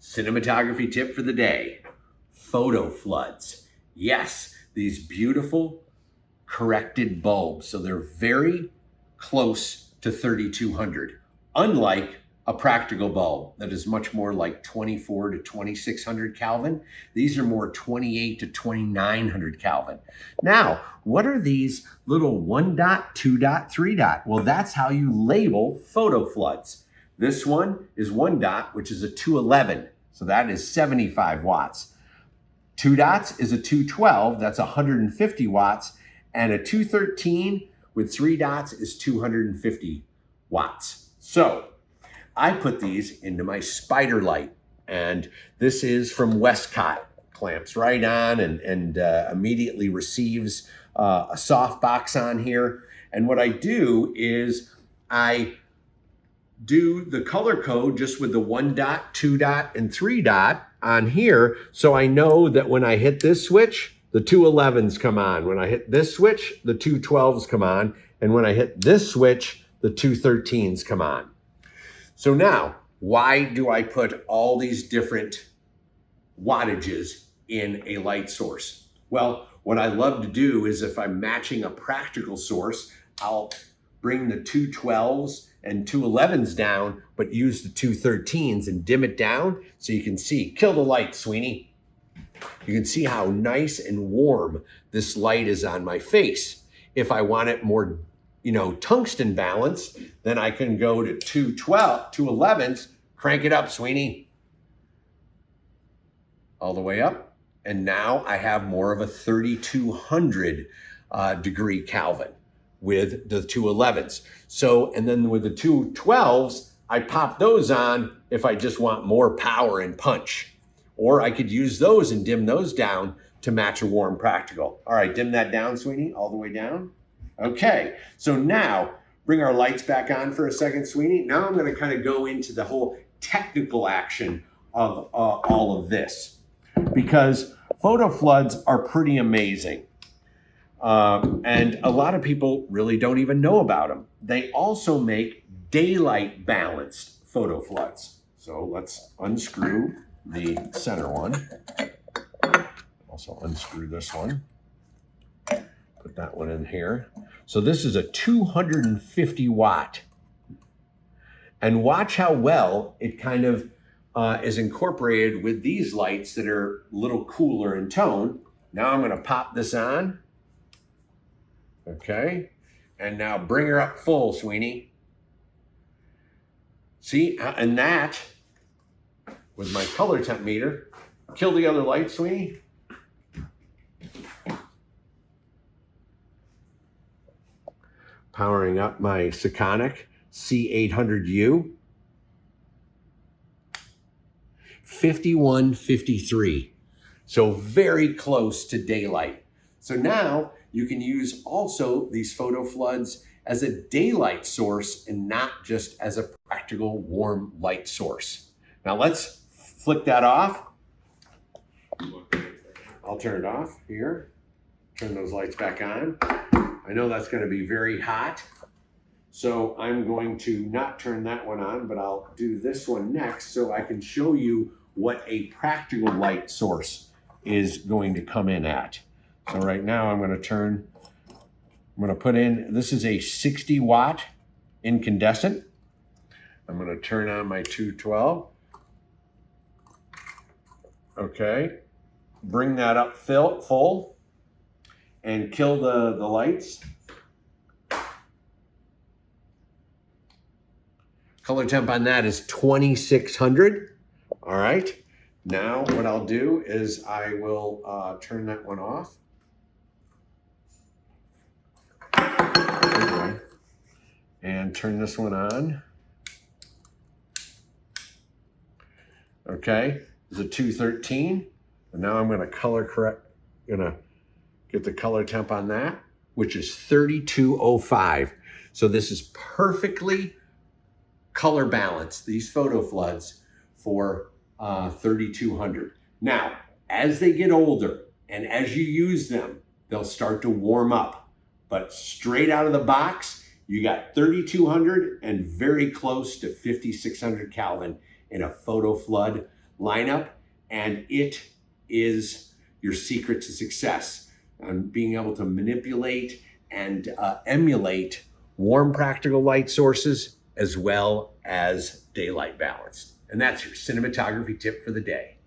Cinematography tip for the day, Photofloods. Yes, these beautiful corrected bulbs. So they're very close to 3200, unlike a practical bulb that is much more like 24 to 2600 Kelvin. These are more 28 to 2900 Kelvin. Now, what are these little 1 dot, 2 dot, 3 dot? Well, that's how you label Photofloods. This one is 1 dot, which is a 211. So that is 75 watts. 2 dots is a 212, that's 150 watts. And a 213 with 3 dots is 250 watts. So I put these into my spider light. And this is from Westcott. Clamps right on and immediately receives a soft box on here. And what I do is I do the color code just with the 1 dot, 2 dot, and 3 dot on here. So I know that when I hit this switch, the 211s come on. When I hit this switch, the 212s come on. And when I hit this switch, the 213s come on. So now, why do I put all these different wattages in a light source? Well, what I love to do is if I'm matching a practical source, I'll bring the 212s and 211s down, but use the 213s and dim it down so you can see. Kill the light, Sweeney. You can see how nice and warm this light is on my face. If I want it more, tungsten balanced, then I can go to 211s, crank it up, Sweeney. All the way up. And now I have more of a 3200 degree Kelvin with the 211s. So, and then with the 212s, I pop those on if I just want more power and punch. Or I could use those and dim those down to match a warm practical. All right, dim that down, Sweeney, all the way down. Okay, so now bring our lights back on for a second, Sweeney. Now I'm gonna kind of go into the whole technical action of all of this, because Photofloods are pretty amazing. And a lot of people really don't even know about them. They also make daylight balanced Photofloods. So let's unscrew the center one. Also unscrew this one. Put that one in here. So this is a 250 watt. And watch how well it kind of is incorporated with these lights that are a little cooler in tone. Now I'm going to pop this on. Okay. And now bring her up full, Sweeney. See, and that with my color temp meter. Kill the other light, Sweeney. Powering up my Sekonic C800U. 5153. So very close to daylight. So now you can use also these Photofloods as a daylight source and not just as a practical warm light source. Now let's flick that off. I'll turn it off here. Turn those lights back on. I know that's going to be very hot. So I'm going to not turn that one on, but I'll do this one next so I can show you what a practical light source is going to come in at. So right now I'm going to put in, this is a 60 watt incandescent. I'm going to turn on my 212. Okay. Bring that up full and kill the lights. Color temp on that is 2600. All right. Now what I'll do is I will turn that one off. And turn this one on. Okay, it's a 213. And now I'm going to color correct, get the color temp on that, which is 3205. So this is perfectly color balanced, these Photofloods for 3200. Now, as they get older and as you use them, they'll start to warm up. But straight out of the box, you got 3200 and very close to 5600 Kelvin in a Photoflood lineup, and it is your secret to success on being able to manipulate and emulate warm practical light sources as well as daylight balance. And that's your cinematography tip for the day.